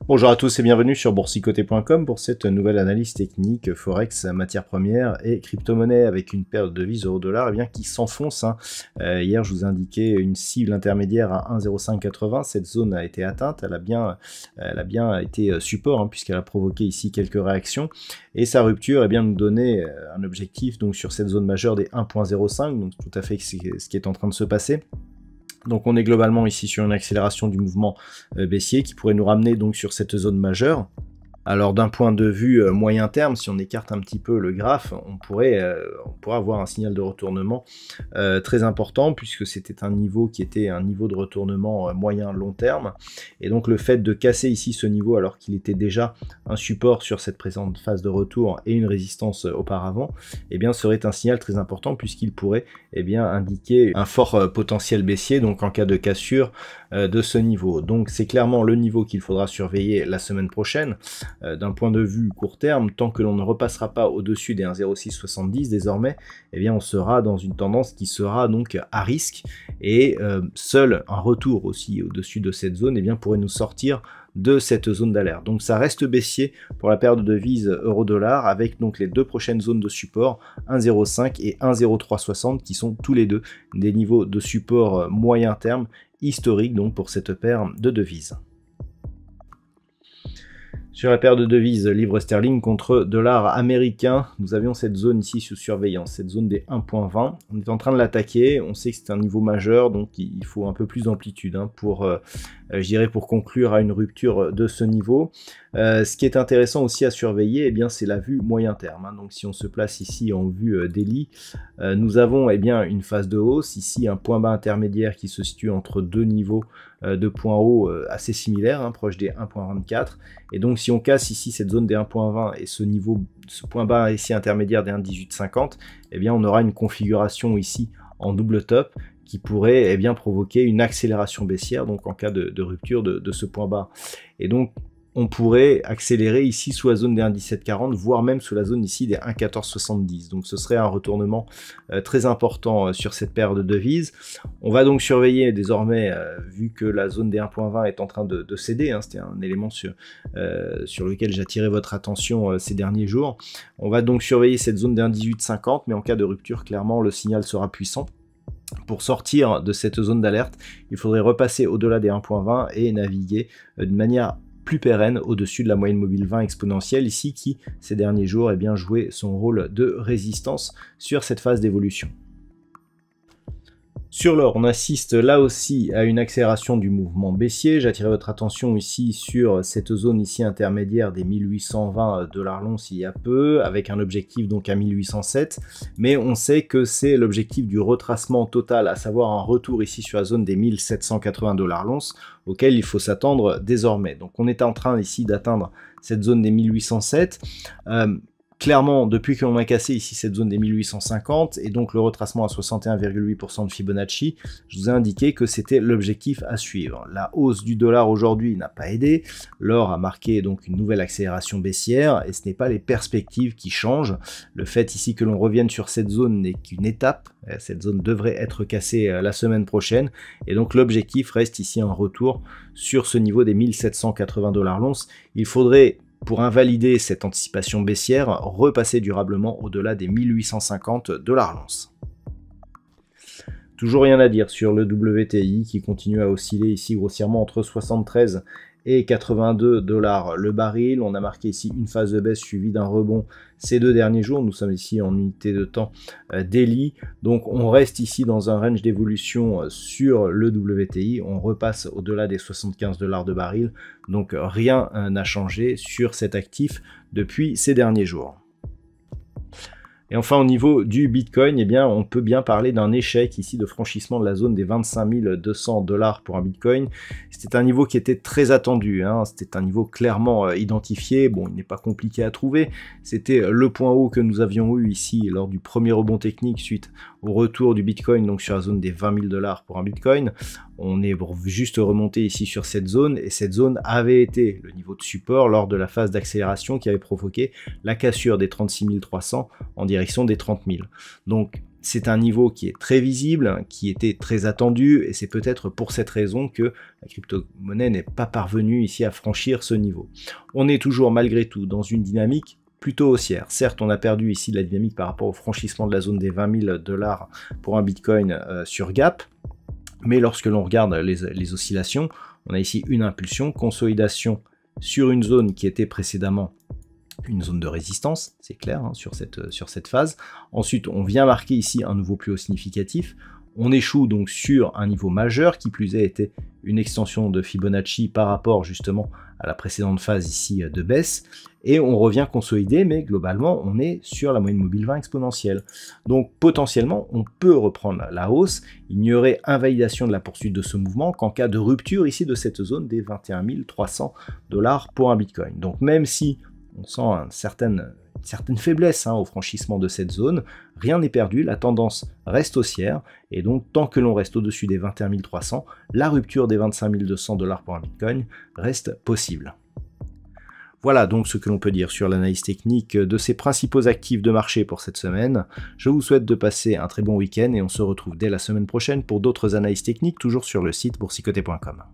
Bonjour à tous et bienvenue sur boursicoté.com pour cette nouvelle analyse technique Forex, matières premières et crypto-monnaie avec une paire de devises euro-dollar qui s'enfonce. Hier je vous indiquais une cible intermédiaire à 1,0580, cette zone a été atteinte, elle a bien été support puisqu'elle a provoqué ici quelques réactions et sa rupture nous donnait un objectif donc sur cette zone majeure des 1,05, donc tout à fait ce qui est en train de se passer. Donc on est globalement ici sur une accélération du mouvement baissier qui pourrait nous ramener donc sur cette zone majeure. Alors d'un point de vue moyen terme, si on écarte un petit peu le graphe, on pourrait avoir un signal de retournement très important puisque c'était un niveau qui était un niveau de retournement moyen-long terme. Et donc le fait de casser ici ce niveau alors qu'il était déjà un support sur cette présente phase de retour et une résistance auparavant, serait un signal très important puisqu'il pourrait indiquer un fort potentiel baissier donc en cas de cassure de ce niveau. Donc c'est clairement le niveau qu'il faudra surveiller la semaine prochaine. D'un point de vue court terme, tant que l'on ne repassera pas au-dessus des 1,0670 désormais, on sera dans une tendance qui sera donc à risque et seul un retour aussi au-dessus de cette zone pourrait nous sortir de cette zone d'alerte. Donc ça reste baissier pour la paire de devises euro-dollar avec donc les deux prochaines zones de support 1,05 et 1,0360 qui sont tous les deux des niveaux de support moyen terme historiques donc pour cette paire de devises. Sur la paire de devises livre sterling contre dollar américain, nous avions cette zone ici sous surveillance, cette zone des 1,20. On est en train de l'attaquer, on sait que c'est un niveau majeur, donc il faut un peu plus d'amplitude pour conclure à une rupture de ce niveau. Ce qui est intéressant aussi à surveiller, c'est la vue moyen terme. Donc si on se place ici en vue daily, nous avons une phase de hausse, ici un point bas intermédiaire qui se situe entre deux niveaux de points hauts assez similaires, proche des 1,24. Et donc si on casse ici cette zone des 1,20 et ce point bas ici intermédiaire des 1,1850, on aura une configuration ici en double top qui pourrait provoquer une accélération baissière donc en cas de rupture de ce point bas. Et donc on pourrait accélérer ici sous la zone des 1,1740, voire même sous la zone ici des 1,1470. Donc ce serait un retournement très important sur cette paire de devises. On va donc surveiller désormais, vu que la zone des 1,20 est en train de céder, c'était un élément sur lequel j'attirais votre attention ces derniers jours. On va donc surveiller cette zone des 1,1850, mais en cas de rupture, clairement, le signal sera puissant. Pour sortir de cette zone d'alerte, il faudrait repasser au-delà des 1,20 et naviguer de manière plus pérenne au-dessus de la moyenne mobile 20 exponentielle ici qui ces derniers jours joué son rôle de résistance sur cette phase d'évolution. Sur l'or, on assiste là aussi à une accélération du mouvement baissier. J'attire votre attention ici sur cette zone ici intermédiaire des 1820 $ l'once il y a peu, avec un objectif donc à 1807. Mais on sait que c'est l'objectif du retracement total, à savoir un retour ici sur la zone des 1780 $ l'once, auquel il faut s'attendre désormais. Donc on est en train ici d'atteindre cette zone des 1807. Clairement, depuis qu'on a cassé ici cette zone des 1850 et donc le retracement à 61,8% de Fibonacci, je vous ai indiqué que c'était l'objectif à suivre. La hausse du dollar aujourd'hui n'a pas aidé, l'or a marqué donc une nouvelle accélération baissière et ce n'est pas les perspectives qui changent. Le fait ici que l'on revienne sur cette zone n'est qu'une étape, cette zone devrait être cassée la semaine prochaine et donc l'objectif reste ici un retour sur ce niveau des 1780 $ l'once. Il faudrait, pour invalider cette anticipation baissière, repasser durablement au-delà des 1850 $ l'once. Toujours rien à dire sur le WTI qui continue à osciller ici grossièrement entre 73 et 82 $ le baril. On a marqué ici une phase de baisse suivie d'un rebond ces deux derniers jours. Nous sommes ici en unité de temps daily. Donc on reste ici dans un range d'évolution sur le WTI. On repasse au-delà des 75 $ de baril. Donc rien n'a changé sur cet actif depuis ces derniers jours. Et enfin, au niveau du Bitcoin, eh bien, on peut bien parler d'un échec ici de franchissement de la zone des 25 200 $ pour un Bitcoin. C'était un niveau qui était très attendu, hein. C'était un niveau clairement identifié. Bon, il n'est pas compliqué à trouver. C'était le point haut que nous avions eu ici lors du premier rebond technique suite au retour du Bitcoin, donc sur la zone des 20 000 $ pour un Bitcoin. On est juste remonté ici sur cette zone, et cette zone avait été le niveau de support lors de la phase d'accélération qui avait provoqué la cassure des 36 300 en direction des 30 000. Donc c'est un niveau qui est très visible, qui était très attendu, et c'est peut-être pour cette raison que la crypto-monnaie n'est pas parvenue ici à franchir ce niveau. On est toujours malgré tout dans une dynamique plutôt haussière. Certes, on a perdu ici de la dynamique par rapport au franchissement de la zone des 20 000 $ pour un Bitcoin sur Gap, mais lorsque l'on regarde les oscillations, on a ici une impulsion, consolidation sur une zone qui était précédemment une zone de résistance, c'est clair, hein, sur cette phase. Ensuite, on vient marquer ici un nouveau plus haut significatif. On échoue donc sur un niveau majeur, qui plus est était une extension de Fibonacci par rapport justement à la précédente phase ici de baisse, et on revient consolider, mais globalement on est sur la moyenne mobile 20 exponentielle. Donc potentiellement on peut reprendre la hausse. Il n'y aurait invalidation de la poursuite de ce mouvement qu'en cas de rupture ici de cette zone des 21 300 $ pour un Bitcoin. Donc même si on sent une certaine faiblesse au franchissement de cette zone, rien n'est perdu, la tendance reste haussière, et donc tant que l'on reste au-dessus des 21 300, la rupture des 25 200 $ pour un Bitcoin reste possible. Voilà donc ce que l'on peut dire sur l'analyse technique de ces principaux actifs de marché pour cette semaine. Je vous souhaite de passer un très bon week-end, et on se retrouve dès la semaine prochaine pour d'autres analyses techniques, toujours sur le site boursicoté.com.